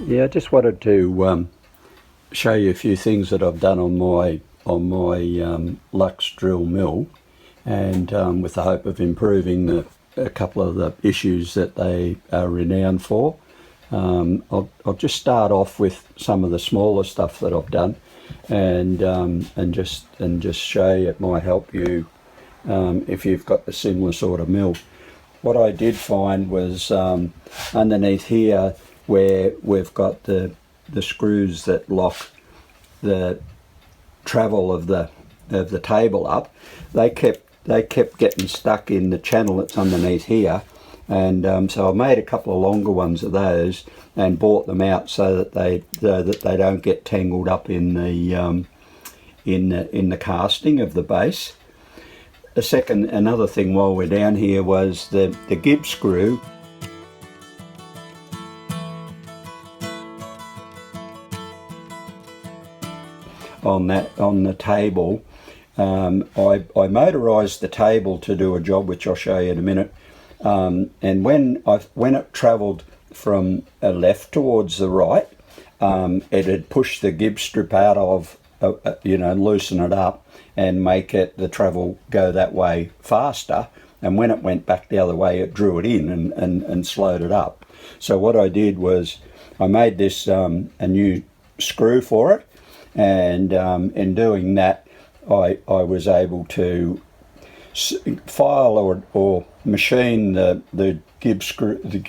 Yeah, I just wanted to show you a few things that I've done on my Lux drill mill, and with the hope of improving a couple of the issues that they are renowned for. I'll just start off with some of the smaller stuff that I've done, and just show you. It might help you if you've got a similar sort of mill. What I did find was underneath here, where we've got the screws that lock the travel of the table up, they kept getting stuck in the channel that's underneath here, and so I made a couple of longer ones of those and bought them out so that they don't get tangled up in the casting of the base. Another thing while we're down here was the gib screw. On the table, I motorised the table to do a job which I'll show you in a minute. And when it travelled from left towards the right, it had pushed the gib strip out of, and loosen it up and make the travel go that way faster. And when it went back the other way, it drew it in and slowed it up. So what I did was I made this a new screw for it, and in doing that, I was able to file or machine the gib screw, the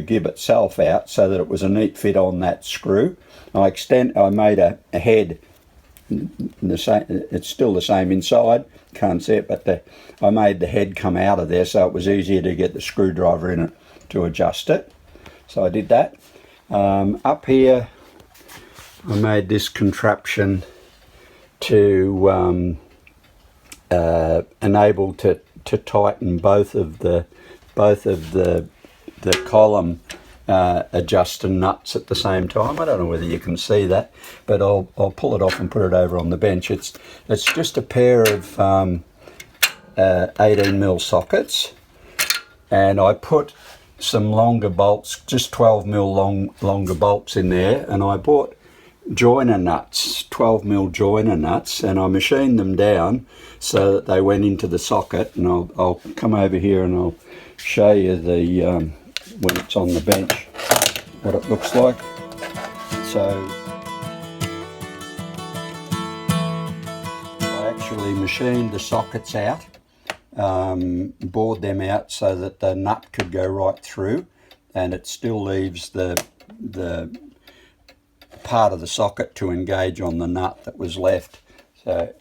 gib itself out, so that it was a neat fit on that screw. I made a head. It's still the same inside, can't see it, but I made the head come out of there so it was easier to get the screwdriver in it to adjust it. So I did that. Up here I made this contraption to enable to tighten both of the column adjuster nuts at the same time. I don't know whether you can see that, but I'll pull it off and put it over on the bench. It's just a pair of 18mm sockets, and I put some longer bolts, just 12mm longer bolts in there, and I bought joiner nuts, 12mm joiner nuts, and I machined them down so that they went into the socket. And I'll come over here and I'll show you when it's on the bench what it looks like. So I actually machined the sockets out, bored them out so that the nut could go right through, and it still leaves the part of the socket to engage on the nut that was left. So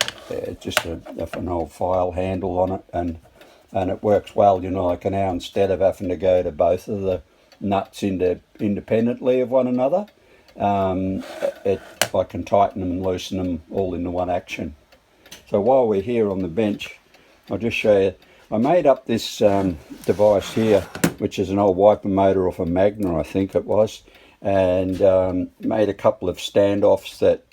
just an old file handle on it, and it works well. Like now, instead of having to go to both of the nuts independently of one another, I can tighten them and loosen them all into one action. So while we're here on the bench, I'll just show you. I made up this device here, which is an old wiper motor off a Magna, I think it was, and made a couple of standoffs that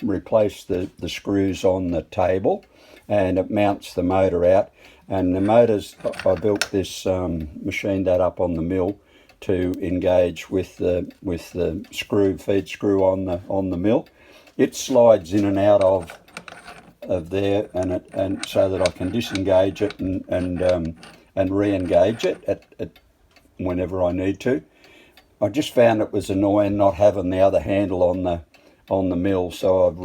replace the screws on the table, and it mounts the motor out. And the motors, I built this, machined that up on the mill to engage with the feed screw on the mill. It slides in and out of there, and so that I can disengage it and re-engage it at whenever I need to. I just found it was annoying not having the other handle on the mill, so I've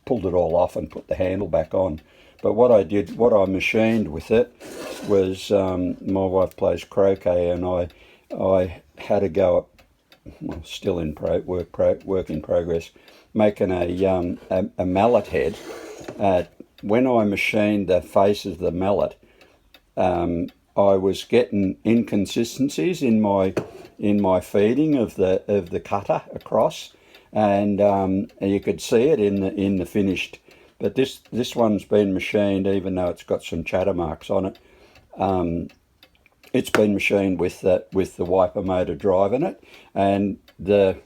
pulled it all off and put the handle back on. But what I machined with it was, my wife plays croquet, and I had to go up, well, still in work in progress, making a mallet head. When I machined the face of the mallet, I was getting inconsistencies in my feeding of the cutter across, and you could see it in the finished. But this one's been machined, even though it's got some chatter marks on it. It's been machined with the wiper motor drive in it, and the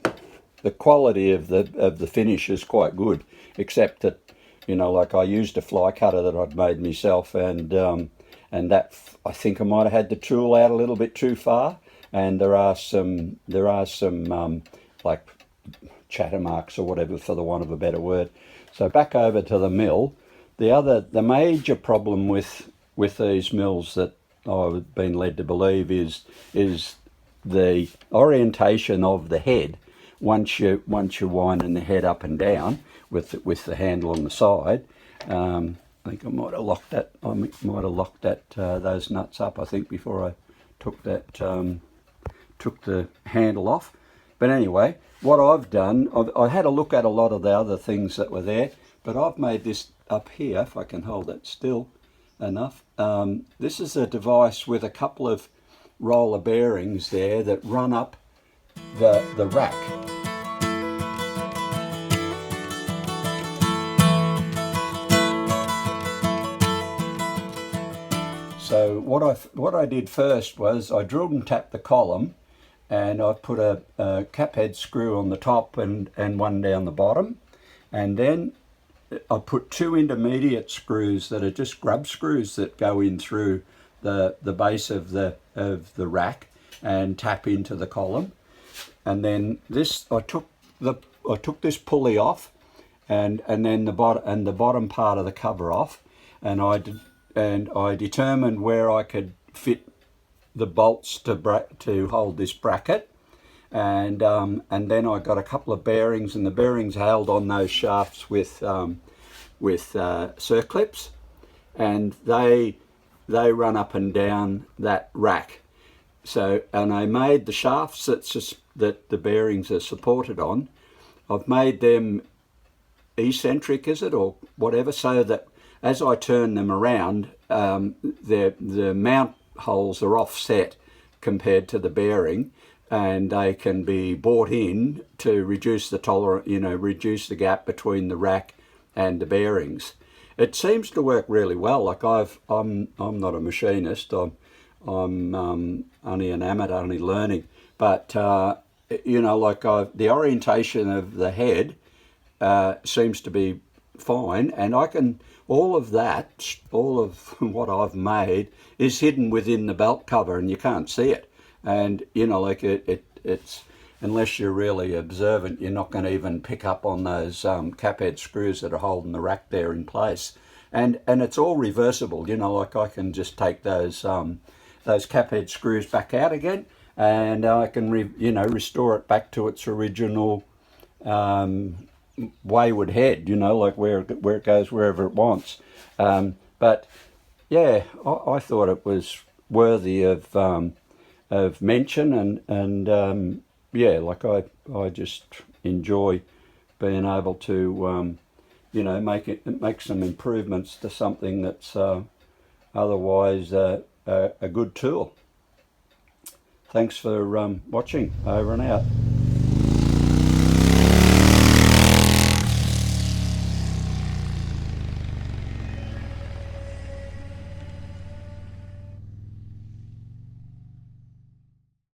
quality of the finish is quite good, except that, like I used a fly cutter that I'd made myself, and that I think I might have had the tool out a little bit too far, and there are some like chatter marks or whatever, for the want of a better word. So back over to the mill. The major problem with these mills that I've been led to believe is the orientation of the head. Once you're winding the head up and down with the handle on the side. I think I might have locked that. Those nuts up, I think, before I took the handle off. But anyway, what I've done, I had a look at a lot of the other things that were there, but I've made this up here, if I can hold it still enough. This is a device with a couple of roller bearings there that run up the rack. So what I did first was I drilled and tapped the column, and I put a cap head screw on the top and one down the bottom, and then I put two intermediate screws that are just grub screws that go in through the base of the rack and tap into the column. And then this, I took this pulley off, and then the bottom part of the cover off, and I determined where I could fit the bolts to hold this bracket, and then I got a couple of bearings, and the bearings held on those shafts with circlips, and they run up and down that rack. So, and I made the shafts that the bearings are supported on. I've made them eccentric, is it, or whatever, so that as I turn them around, the mount holes are offset compared to the bearing, and they can be brought in to reduce the reduce the gap between the rack and the bearings. It seems to work really well. Like I'm not a machinist. I'm only an amateur, only learning. But the orientation of the head seems to be fine, and I can. All of what I've made is hidden within the belt cover, and you can't see it. And it's unless you're really observant, you're not going to even pick up on those cap head screws that are holding the rack there in place. And it's all reversible. I can just take those cap head screws back out again, and I can restore it back to its original wayward head, where it goes wherever it wants. But yeah, I thought it was worthy of mention, and yeah, I just enjoy being able to make some improvements to something that's otherwise a good tool. Thanks for watching. Over and out.